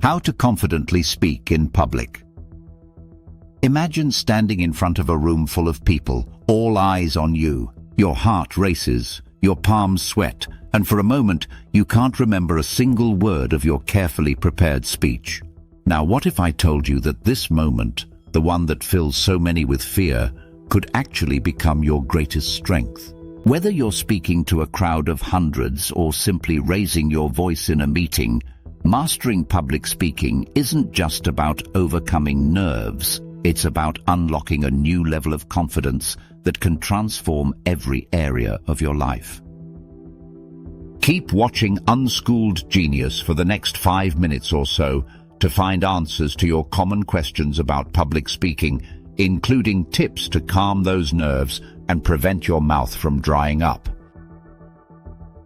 How to confidently speak in public. Imagine standing in front of a room full of people, all eyes on you. Your heart races, your palms sweat, and for a moment you can't remember a single word of your carefully prepared speech. Now what if I told you that this moment, the one that fills so many with fear, could actually become your greatest strength? Whether you're speaking to a crowd of hundreds or simply raising your voice in a meeting, mastering public speaking isn't just about overcoming nerves. It's about unlocking a new level of confidence that can transform every area of your life. Keep watching Unschooled Genius for the next 5 minutes or so to find answers to your common questions about public speaking, including tips to calm those nerves and prevent your mouth from drying up.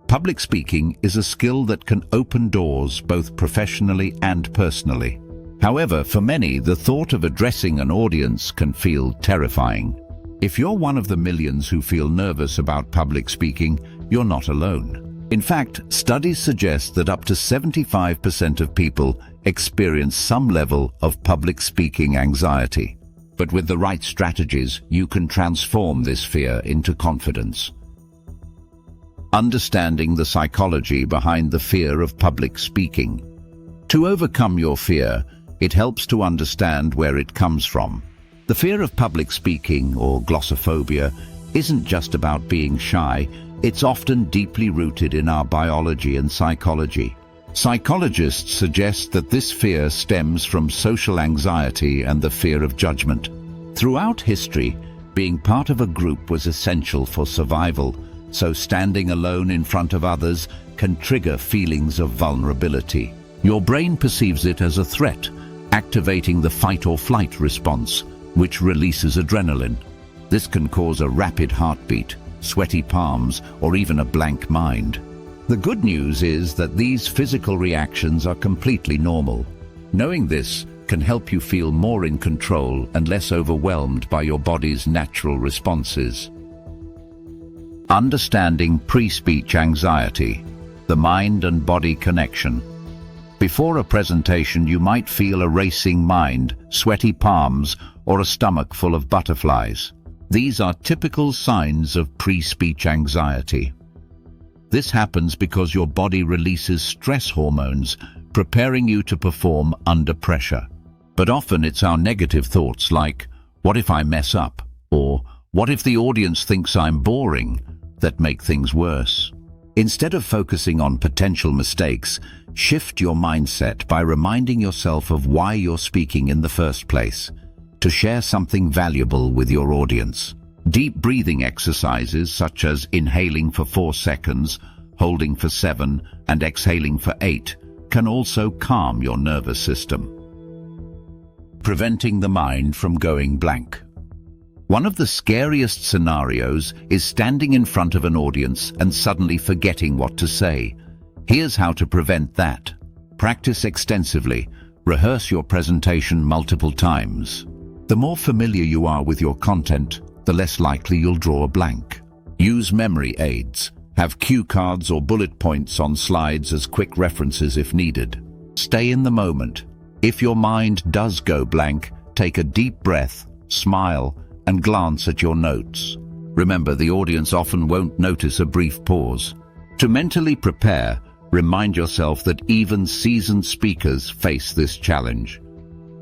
Public speaking is a skill that can open doors both professionally and personally. However, for many, the thought of addressing an audience can feel terrifying. If you're one of the millions who feel nervous about public speaking, you're not alone. In fact, studies suggest that up to 75% of people experience some level of public speaking anxiety. But with the right strategies, you can transform this fear into confidence. Understanding the psychology behind the fear of public speaking. To overcome your fear, it helps to understand where it comes from. The fear of public speaking, or glossophobia, isn't just about being shy. It's often deeply rooted in our biology and psychology. Psychologists suggest that this fear stems from social anxiety and the fear of judgment. Throughout history, being part of a group was essential for survival, so standing alone in front of others can trigger feelings of vulnerability. Your brain perceives it as a threat, activating the fight or flight response, which releases adrenaline. This can cause a rapid heartbeat, sweaty palms, or even a blank mind. The good news is that these physical reactions are completely normal. Knowing this can help you feel more in control and less overwhelmed by your body's natural responses. Understanding pre-speech anxiety, the mind and body connection. Before a presentation, you might feel a racing mind, sweaty palms, or a stomach full of butterflies. These are typical signs of pre-speech anxiety. This happens because your body releases stress hormones, preparing you to perform under pressure. But often it's our negative thoughts like, what if I mess up? Or, what if the audience thinks I'm boring? That make things worse. Instead of focusing on potential mistakes, shift your mindset by reminding yourself of why you're speaking in the first place, to share something valuable with your audience. Deep breathing exercises such as inhaling for 4 seconds, holding for 7, and exhaling for 8 can also calm your nervous system. Preventing the mind from going blank. One of the scariest scenarios is standing in front of an audience and suddenly forgetting what to say. Here's how to prevent that. Practice extensively. Rehearse your presentation multiple times. The more familiar you are with your content, the less likely you'll draw a blank. Use memory aids. Have cue cards or bullet points on slides as quick references if needed. Stay in the moment. If your mind does go blank, take a deep breath, smile, and glance at your notes. Remember, the audience often won't notice a brief pause. To mentally prepare, remind yourself that even seasoned speakers face this challenge.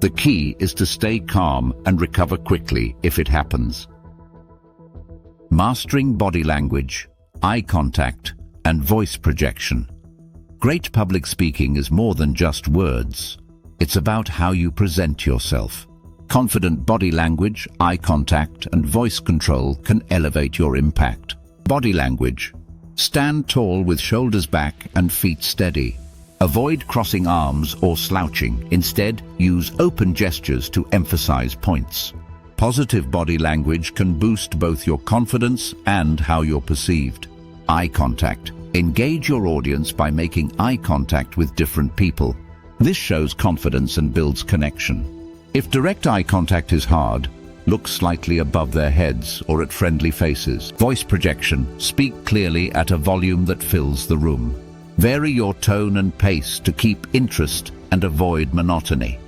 The key is to stay calm and recover quickly if it happens. Mastering body language, eye contact, and voice projection. Great public speaking is more than just words. It's about how you present yourself. Confident body language, eye contact, and voice control can elevate your impact. Body language. Stand tall with shoulders back and feet steady. Avoid crossing arms or slouching. Instead, use open gestures to emphasize points. Positive body language can boost both your confidence and how you're perceived. Eye contact. Engage your audience by making eye contact with different people. This shows confidence and builds connection. If direct eye contact is hard, look slightly above their heads or at friendly faces. Voice projection. Speak clearly at a volume that fills the room. Vary your tone and pace to keep interest and avoid monotony.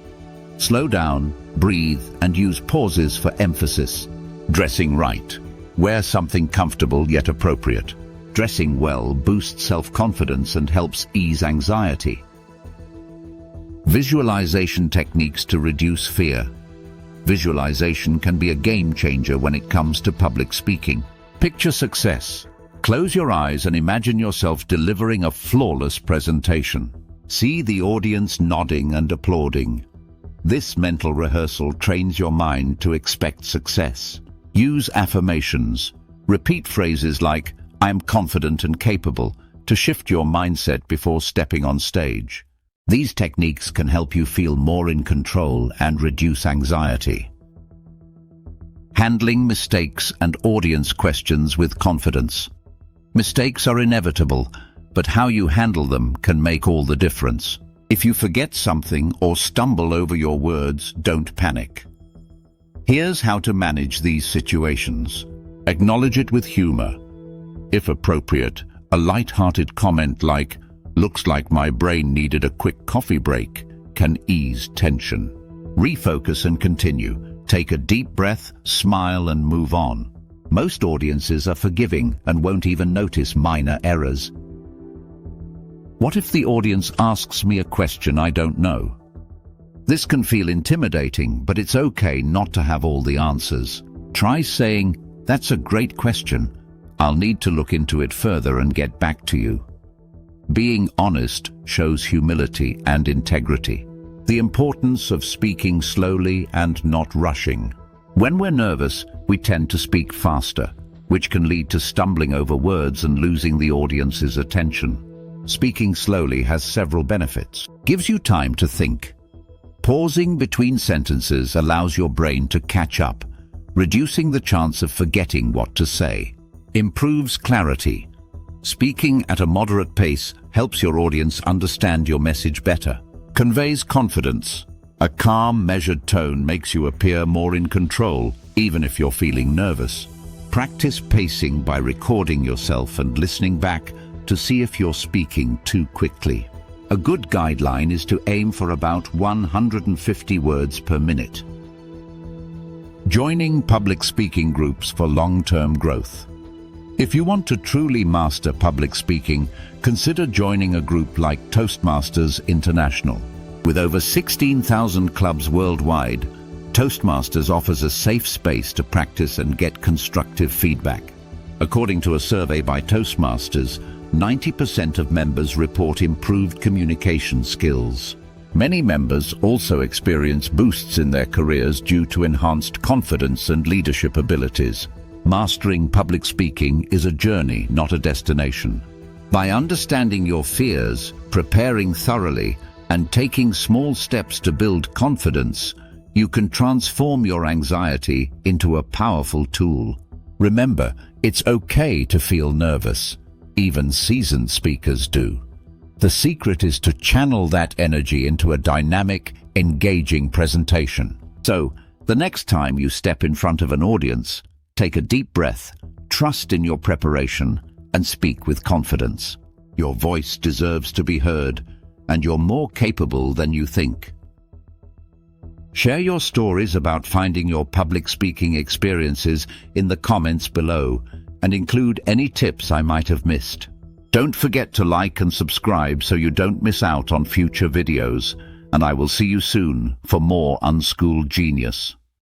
Slow down, breathe, and use pauses for emphasis. Dressing right. Wear something comfortable yet appropriate. Dressing well boosts self-confidence and helps ease anxiety. Visualization techniques to reduce fear. Visualization can be a game changer when it comes to public speaking. Picture success. Close your eyes and imagine yourself delivering a flawless presentation. See the audience nodding and applauding. This mental rehearsal trains your mind to expect success. Use affirmations. Repeat phrases like, "I am confident and capable," to shift your mindset before stepping on stage. These techniques can help you feel more in control and reduce anxiety. Handling mistakes and audience questions with confidence. Mistakes are inevitable, but how you handle them can make all the difference. If you forget something or stumble over your words, don't panic. Here's how to manage these situations. Acknowledge it with humor. If appropriate, a light-hearted comment like, "Looks like my brain needed a quick coffee break," can ease tension. Refocus and continue. Take a deep breath, smile, and move on. Most audiences are forgiving and won't even notice minor errors. What if the audience asks me a question I don't know? This can feel intimidating, but it's okay not to have all the answers. Try saying, "That's a great question. I'll need to look into it further and get back to you." Being honest shows humility and integrity. The importance of speaking slowly and not rushing. When we're nervous, we tend to speak faster, which can lead to stumbling over words and losing the audience's attention. Speaking slowly has several benefits. Gives you time to think. Pausing between sentences allows your brain to catch up, reducing the chance of forgetting what to say. Improves clarity. Speaking at a moderate pace helps your audience understand your message better. Conveys confidence. A calm, measured tone makes you appear more in control, even if you're feeling nervous. Practice pacing by recording yourself and listening back to see if you're speaking too quickly. A good guideline is to aim for about 150 words per minute. Joining public speaking groups for long-term growth. If you want to truly master public speaking, consider joining a group like Toastmasters International. With over 16,000 clubs worldwide, Toastmasters offers a safe space to practice and get constructive feedback. According to a survey by Toastmasters, 90% of members report improved communication skills. Many members also experience boosts in their careers due to enhanced confidence and leadership abilities. Mastering public speaking is a journey, not a destination. By understanding your fears, preparing thoroughly, and taking small steps to build confidence, you can transform your anxiety into a powerful tool. Remember, it's okay to feel nervous. Even seasoned speakers do. The secret is to channel that energy into a dynamic, engaging presentation. So, the next time you step in front of an audience, take a deep breath, trust in your preparation, and speak with confidence. Your voice deserves to be heard, and you're more capable than you think. Share your stories about finding your public speaking experiences in the comments below, and include any tips I might have missed. Don't forget to like and subscribe so you don't miss out on future videos, and I will see you soon for more Unschooled Genius.